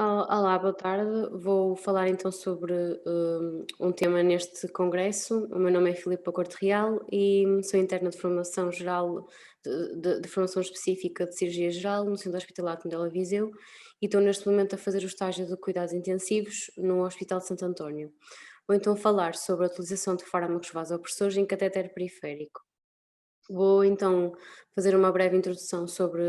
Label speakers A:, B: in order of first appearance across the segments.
A: Olá, boa tarde. Vou falar então sobre um tema neste congresso. O meu nome é Filipa Corte Real e sou interna de formação geral, de formação específica de cirurgia geral no Centro Hospitalar de Medela Viseu e estou neste momento a fazer o estágio de cuidados intensivos no Hospital de Santo António. Vou então falar sobre a utilização de fármacos vasopressores em catéter periférico. Vou então fazer uma breve introdução sobre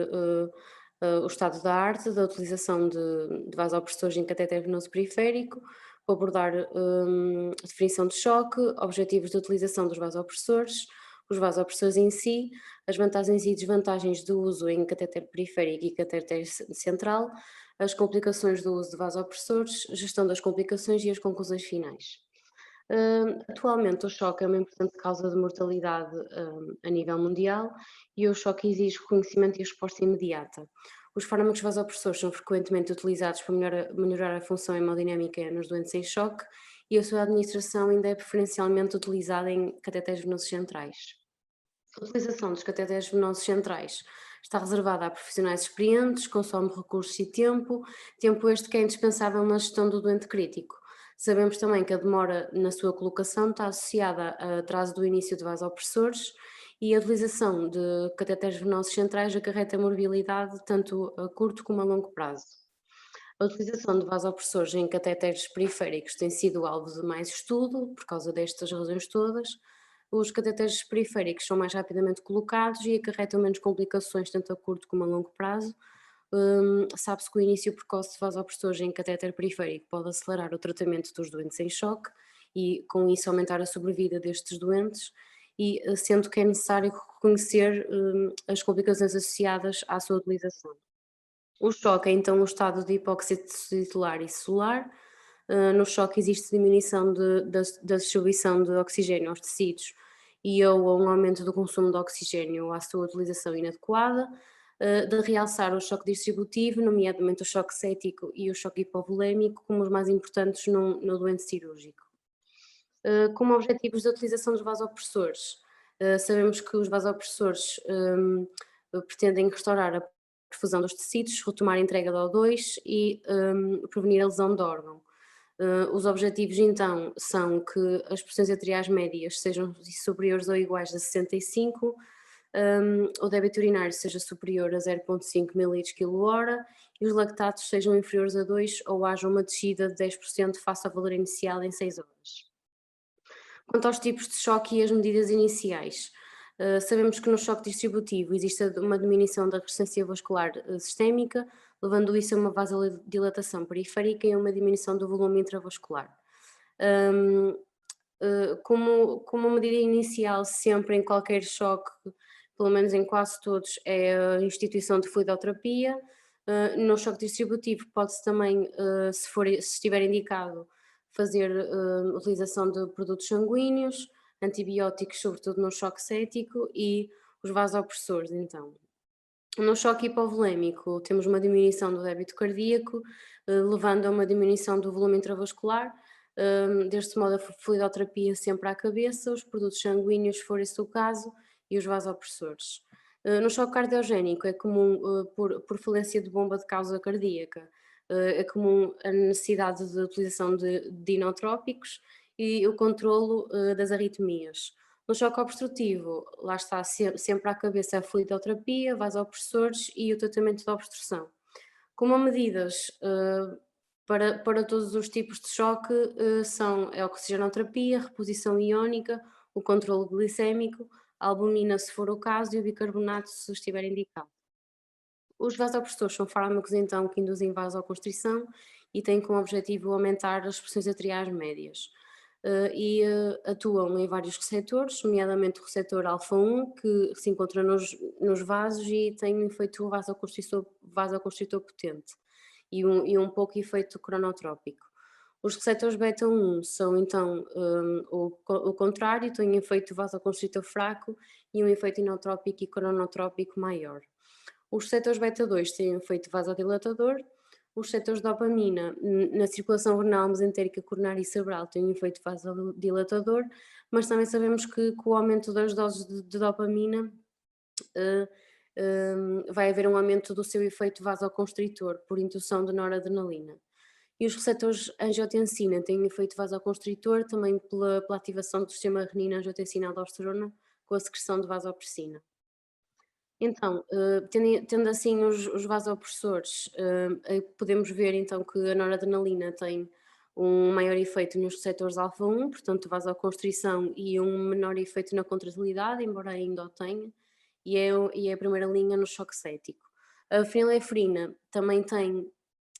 A: o estado da arte da utilização de vasopressores em catéter venoso periférico, vou abordar a definição de choque, objetivos de utilização dos vasopressores, os vasopressores em si, as vantagens e desvantagens do uso em catéter periférico e catéter central, as complicações do uso de vasopressores, gestão das complicações e as conclusões finais. Atualmente o choque é uma importante causa de mortalidade, a nível mundial e o choque exige reconhecimento e resposta imediata. Os fármacos vasopressores são frequentemente utilizados para melhorar a função hemodinâmica nos doentes em choque e a sua administração ainda é preferencialmente utilizada em cateteres venosos centrais. A utilização dos cateteres venosos centrais está reservada a profissionais experientes, consome recursos e tempo este que é indispensável na gestão do doente crítico. Sabemos também que a demora na sua colocação está associada a atraso do início de vasopressores e a utilização de cateteres venosos centrais acarreta morbilidade tanto a curto como a longo prazo. A utilização de vasopressores em cateteres periféricos tem sido alvo de mais estudo, por causa destas razões todas. Os cateteres periféricos são mais rapidamente colocados e acarretam menos complicações, tanto a curto como a longo prazo. Sabe-se que o início precoce de vasopressores em catéter periférico pode acelerar o tratamento dos doentes em choque e, com isso, aumentar a sobrevida destes doentes, e sendo que é necessário reconhecer as complicações associadas à sua utilização. O choque é então um estado de hipóxia tisular e celular. No choque existe diminuição da distribuição de oxigênio aos tecidos e ou um aumento do consumo de oxigênio ou à sua utilização inadequada. De realçar o choque distributivo, nomeadamente o choque cético e o choque hipovolémico, como os mais importantes no doente cirúrgico. Como objetivos da utilização dos vasopressores, sabemos que os vasopressores pretendem restaurar a perfusão dos tecidos, retomar a entrega de O2 e prevenir a lesão de órgão. Os objetivos então são que as pressões arteriais médias sejam superiores ou iguais a 65, o débito urinário seja superior a 0,5 ml/kg e os lactatos sejam inferiores a 2 ou haja uma descida de 10% face ao valor inicial em 6 horas. Quanto aos tipos de choque e as medidas iniciais, sabemos que no choque distributivo existe uma diminuição da resistência vascular sistémica, levando isso a uma vasodilatação periférica e a uma diminuição do volume intravascular. Hum, como medida inicial, sempre em qualquer choque, pelo menos em quase todos, é a instituição de fluidoterapia. No choque distributivo pode-se também, se estiver indicado, fazer utilização de produtos sanguíneos, antibióticos, sobretudo no choque cético, e os vasopressores, então. No choque hipovolémico temos uma diminuição do débito cardíaco, levando a uma diminuição do volume intravascular. Deste modo, a fluidoterapia sempre à cabeça, os produtos sanguíneos, se for esse o caso, e os vasopressores. No choque cardiogénico é comum, por falência de bomba de causa cardíaca, é comum a necessidade de utilização de inotrópicos e o controlo das arritmias. No choque obstrutivo, lá está sempre à cabeça a fluidoterapia, vasopressores e o tratamento da obstrução. Como medidas para todos os tipos de choque são a oxigenoterapia, reposição iónica, o controle glicémico, a albumina se for o caso e o bicarbonato se estiver indicado. Os vasopressores são fármacos então que induzem vasoconstrição e têm como objetivo aumentar as pressões arteriais médias. Atuam em vários receptores, nomeadamente o receptor alfa-1, que se encontra nos vasos e tem um efeito vasoconstritor potente e um pouco efeito cronotrópico. Os receptores beta-1 são então o contrário, têm um efeito vasoconstritor fraco e um efeito inotrópico e cronotrópico maior. Os receptores beta-2 têm um efeito vasodilatador, os receptores de dopamina na circulação renal, mesentérica, coronária e cerebral têm um efeito vasodilatador, mas também sabemos que com o aumento das doses de dopamina vai haver um aumento do seu efeito vasoconstritor por indução de noradrenalina. E os receptores angiotensina têm efeito vasoconstritor também pela ativação do sistema renina-angiotensina-aldosterona com a secreção de vasopressina. Então, tendo assim os vasopressores, podemos ver então que a noradrenalina tem um maior efeito nos receptores alfa-1, portanto vasoconstrição, e um menor efeito na contratilidade, embora ainda o tenha, e é a primeira linha no choque cético. A fenilefrina também tem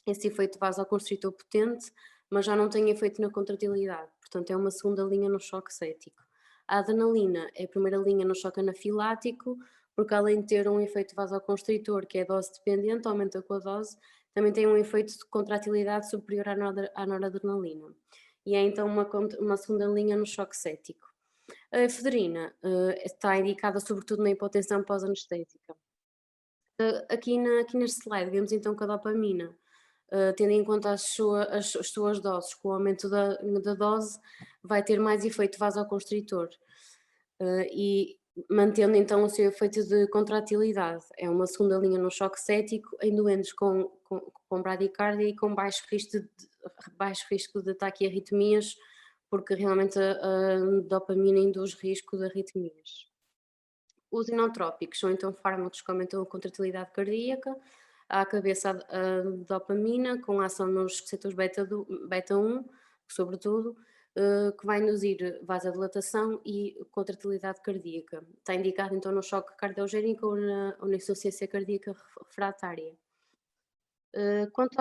A: esse efeito vasoconstritor potente, mas já não tem efeito na contratilidade, portanto é uma segunda linha no choque cético. A adrenalina é a primeira linha no choque anafilático, porque além de ter um efeito vasoconstritor que é dose dependente, aumenta com a dose, também tem um efeito de contratilidade superior à noradrenalina. E é então uma segunda linha no choque cético. A efedrina está indicada sobretudo na hipotensão pós-anestésica. Aqui neste slide vemos então que a dopamina, tendo em conta as suas doses, com o aumento da dose, vai ter mais efeito vasoconstritor e mantendo então o seu efeito de contratilidade. É uma segunda linha no choque cético em doentes com bradicardia e com baixo risco de taquiarritmias, porque realmente a dopamina induz risco de arritmias. Os inotrópicos são então fármacos que aumentam a contratilidade cardíaca, à cabeça a dopamina, com ação nos receptores beta 1, sobretudo, que vai induzir vasodilatação e contratilidade cardíaca. Está indicado então no choque cardiogénico ou na insuficiência cardíaca refratária. Quanto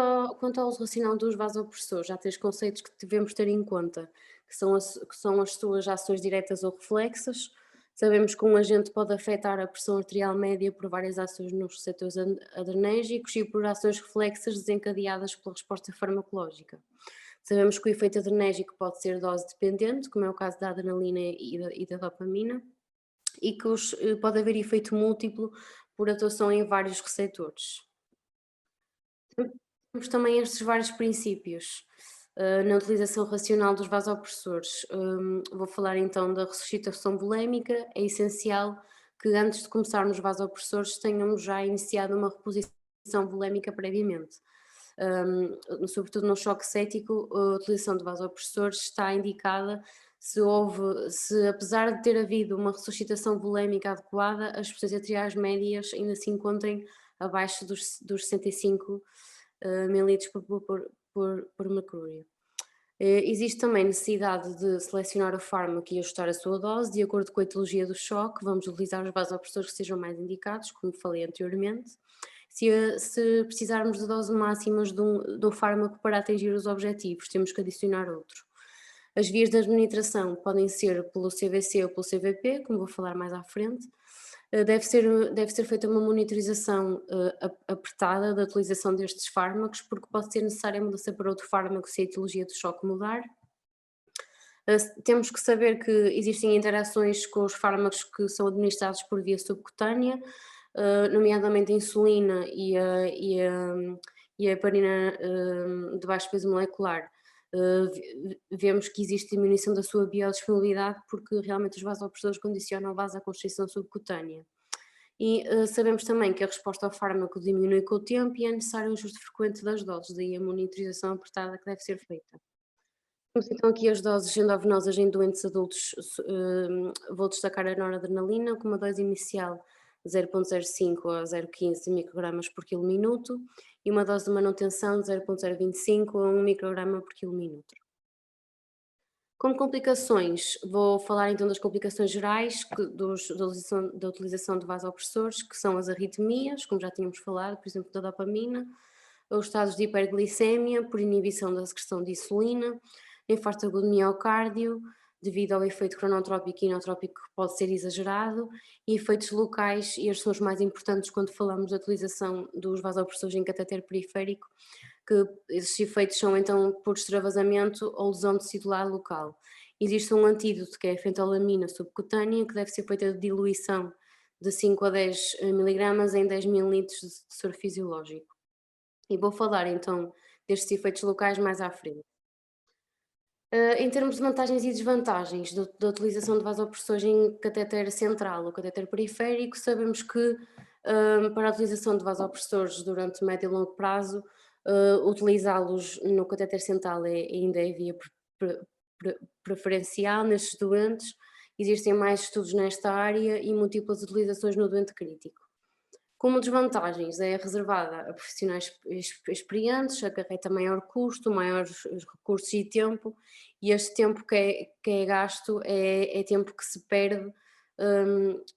A: ao uso racional dos vasopressores, há três conceitos que devemos ter em conta, que são as suas ações diretas ou reflexas. Sabemos que um agente pode afetar a pressão arterial média por várias ações nos receptores adrenérgicos e por ações reflexas desencadeadas pela resposta farmacológica. Sabemos que o efeito adrenérgico pode ser dose dependente, como é o caso da adrenalina e da dopamina, e que pode haver efeito múltiplo por atuação em vários receptores. Temos também estes vários princípios na utilização racional dos vasopressores. Vou falar então da ressuscitação volémica. É essencial que antes de começarmos os vasopressores tenhamos já iniciado uma reposição volémica previamente. Sobretudo no choque cético, a utilização de vasopressores está indicada se apesar de ter havido uma ressuscitação volémica adequada, as pressões arteriais médias ainda se encontrem abaixo dos 65 mililitros por mercúrio. Existe também necessidade de selecionar o fármaco e ajustar a sua dose de acordo com a etiologia do choque. Vamos utilizar os vasopressores que sejam mais indicados, como falei anteriormente. Se precisarmos de doses máximas de um fármaco para atingir os objetivos, temos que adicionar outro. As vias de administração podem ser pelo CVC ou pelo CVP, como vou falar mais à frente. Deve ser feita uma monitorização apertada da utilização destes fármacos, porque pode ser necessária a mudança para outro fármaco se a etiologia do choque mudar. Temos que saber que existem interações com os fármacos que são administrados por via subcutânea, nomeadamente a insulina e a heparina de baixo peso molecular. Vemos que existe diminuição da sua biodisponibilidade porque realmente os vasopressores condicionam a vasoconstrição subcutânea. E sabemos também que a resposta ao fármaco diminui com o tempo e é necessário um ajuste frequente das doses, daí a monitorização apertada que deve ser feita. Temos então aqui as doses endovenosas em doentes adultos, vou destacar a noradrenalina com uma dose inicial 0,05 a 0,15 microgramas por quilo minuto e uma dose de manutenção de 0,025 a 1 micrograma por quilo minuto. Como complicações, vou falar então das complicações gerais da utilização de vasopressores, que são as arritmias, como já tínhamos falado, por exemplo, da dopamina, os estados de hiperglicemia por inibição da secreção de insulina, infarto agudo de miocárdio, devido ao efeito cronotrópico e inotrópico que pode ser exagerado, e efeitos locais, e estes são os mais importantes quando falamos da utilização dos vasopressores em catéter periférico, que esses efeitos são então por extravasamento ou lesão tecidular local. Existe um antídoto que é a fentolamina subcutânea, que deve ser feita de diluição de 5 a 10 miligramas em 10 mililitros de soro fisiológico. E vou falar então destes efeitos locais mais à frente. Em termos de vantagens e desvantagens da utilização de vasopressores em catéter central ou catéter periférico, sabemos que para a utilização de vasopressores durante médio e longo prazo, utilizá-los no catéter central ainda é via preferencial nestes doentes. Existem mais estudos nesta área e múltiplas utilizações no doente crítico. Como desvantagens, é reservada a profissionais experientes, acarreta maior custo, maiores recursos e tempo, e este tempo que é gasto é tempo que se perde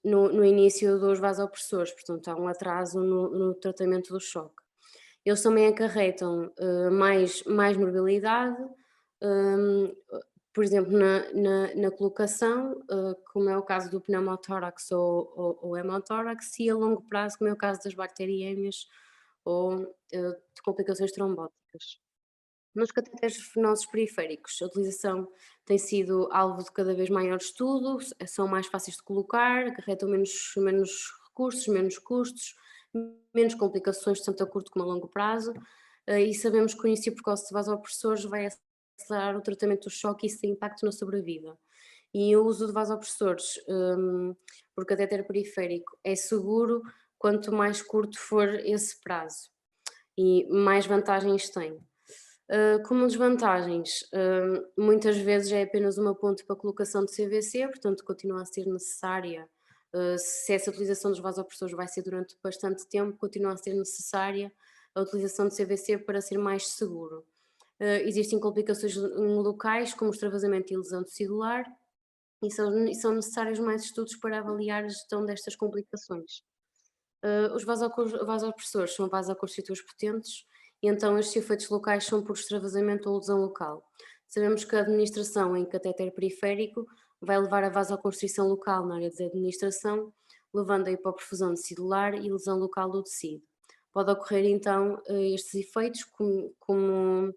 A: no início dos vasopressores, portanto há um atraso no tratamento do choque. Eles também acarretam mais morbilidade, hum, por exemplo, na colocação, como é o caso do pneumotórax ou hemotórax, e a longo prazo, como é o caso das bacteriémias ou de complicações trombóticas. Nos catéteres venosos periféricos, a utilização tem sido alvo de cada vez maior estudo, são mais fáceis de colocar, acarretam menos recursos, menos custos, menos complicações tanto a curto como a longo prazo, e sabemos que o início precoce de vasopressores vai acelerar o tratamento do choque e isso tem impacto na sobrevida. E o uso de vasopressores por catéter periférico é seguro quanto mais curto for esse prazo e mais vantagens tem. Como desvantagens, muitas vezes é apenas uma ponte para a colocação de CVC, portanto continua a ser necessária, se essa utilização dos vasopressores vai ser durante bastante tempo, continua a ser necessária a utilização de CVC para ser mais seguro. Existem complicações locais, como extravasamento e lesão tecidular, e são necessários mais estudos para avaliar a gestão destas complicações. Os vasopressores são vasoconstritores potentes e então estes efeitos locais são por extravasamento ou lesão local. Sabemos que a administração em catéter periférico vai levar a vasoconstrição local na área de administração, levando a hipoperfusão tecidular e lesão local do tecido. Pode ocorrer então estes efeitos como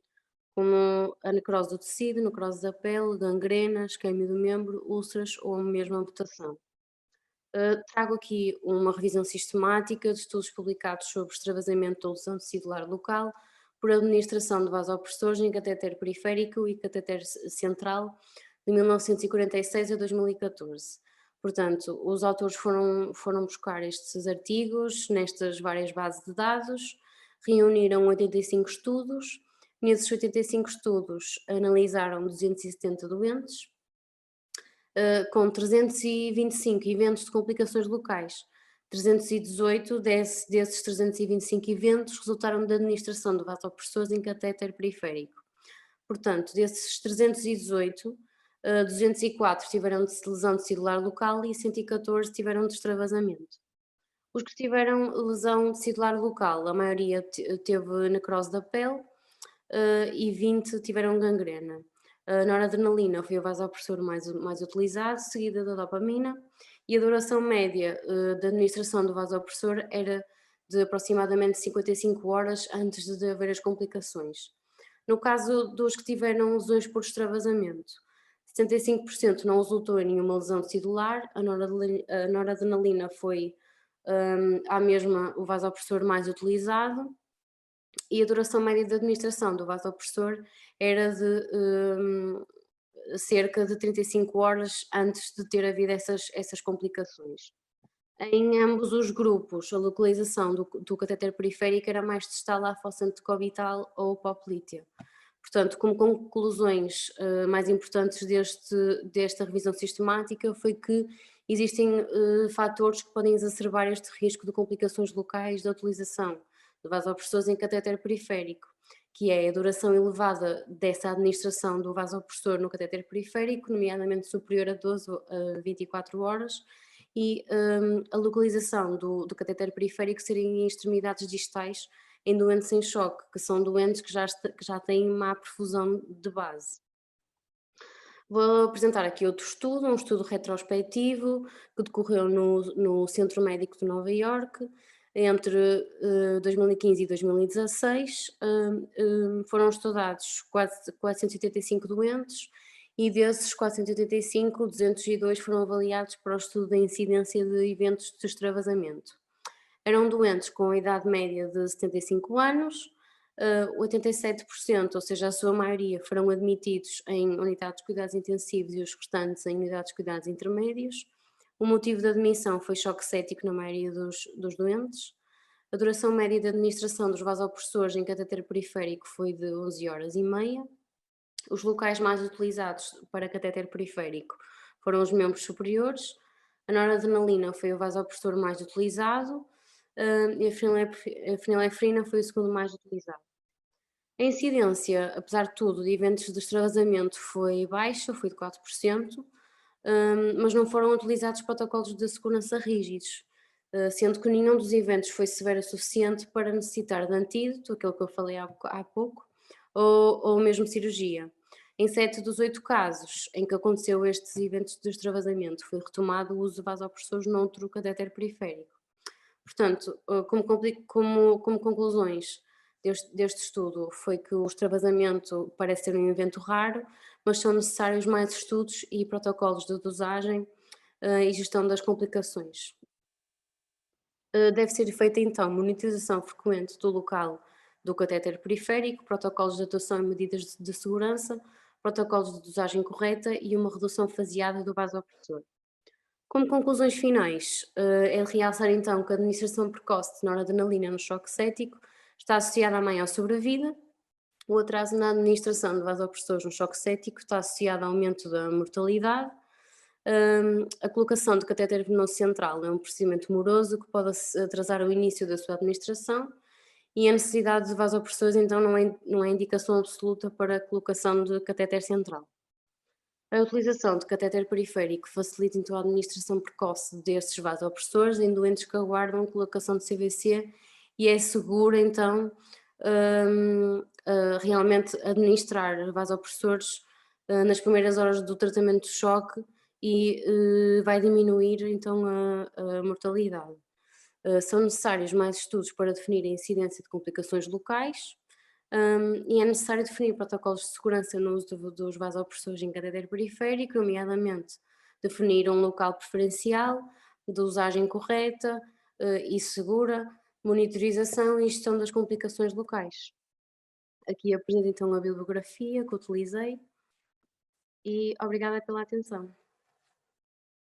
A: a necrose do tecido, necrose da pele, gangrena, isquemia do membro, úlceras ou mesmo amputação. Trago aqui uma revisão sistemática de estudos publicados sobre extravasamento ou lesão tecidular local por administração de vasopressores em catéter periférico e catéter central de 1946 a 2014. Portanto, os autores foram buscar estes artigos nestas várias bases de dados, reuniram 85 estudos. Nesses 85 estudos analisaram 270 doentes, com 325 eventos de complicações locais. 318 desses 325 eventos resultaram da administração de vasopressores em catéter periférico. Portanto, desses 318, 204 tiveram de lesão tecidular local e 114 tiveram de extravasamento. Os que tiveram lesão tecidular local, a maioria teve necrose da pele e 20 tiveram gangrena. A noradrenalina foi o vasopressor mais utilizado, seguida da dopamina, e a duração média da administração do vasopressor era de aproximadamente 55 horas antes de haver as complicações. No caso dos que tiveram lesões por extravasamento, 75% não resultou em nenhuma lesão tecidular, a noradrenalina foi a mesma o vasopressor mais utilizado, e a duração média de administração do vasopressor era de cerca de 35 horas antes de ter havido essas complicações. Em ambos os grupos, a localização do catéter periférico era mais distal à fossa antecubital ou poplítea. Portanto, como conclusões mais importantes desta revisão sistemática foi que existem fatores que podem exacerbar este risco de complicações locais da utilização de vasopressores em catéter periférico, que é a duração elevada dessa administração do vasopressor no catéter periférico, nomeadamente superior a 12 a 24 horas, e a localização do catéter periférico serem em extremidades distais em doentes em choque, que são doentes que já têm má perfusão de base. Vou apresentar aqui outro estudo, um estudo retrospectivo que decorreu no Centro Médico de Nova Iorque entre 2015 e 2016. Foram estudados 485 doentes e desses 485, 202 foram avaliados para o estudo da incidência de eventos de extravasamento. Eram doentes com a idade média de 75 anos, 87%, ou seja, a sua maioria, foram admitidos em unidades de cuidados intensivos e os restantes em unidades de cuidados intermédios. O motivo da admissão foi choque séptico na maioria dos doentes. A duração média de administração dos vasopressores em catéter periférico foi de 11 horas e meia. Os locais mais utilizados para catéter periférico foram os membros superiores. A noradrenalina foi o vasopressor mais utilizado, e a fenilefrina foi o segundo mais utilizado. A incidência, apesar de tudo, de eventos de extravasamento foi baixa, foi de 4%, mas não foram utilizados protocolos de segurança rígidos, sendo que nenhum dos eventos foi severo o suficiente para necessitar de antídoto, aquele que eu falei há pouco, ou mesmo cirurgia. Em 7 dos 8 casos em que aconteceu estes eventos de extravasamento, foi retomado o uso de vasopressores noutro catéter periférico. Portanto, como conclusões deste estudo foi que o extravasamento parece ser um evento raro, mas são necessários mais estudos e protocolos de dosagem, e gestão das complicações. Deve ser feita então monitorização frequente do local do catéter periférico, protocolos de atuação e medidas de segurança, protocolos de dosagem correta e uma redução faseada do vasopressor. Como conclusões finais, é de realçar então que a administração precoce de noradrenalina no choque séptico está associada à maior sobrevida. O atraso na administração de vasopressores no choque séptico está associado ao aumento da mortalidade. A colocação de catéter venoso central é um procedimento moroso que pode atrasar o início da sua administração, e a necessidade de vasopressores então não é indicação absoluta para a colocação de catéter central. A utilização de catéter periférico facilita então a administração precoce destes vasopressores em doentes que aguardam colocação de CVC, e é seguro então realmente administrar vasopressores nas primeiras horas do tratamento de choque, e vai diminuir então a mortalidade. São necessários mais estudos para definir a incidência de complicações locais, e é necessário definir protocolos de segurança no uso dos vasopressores em catéter periférico, nomeadamente definir um local preferencial, dosagem correta e segura, monitorização e gestão das complicações locais. Aqui apresento então a bibliografia que utilizei, e obrigada pela atenção.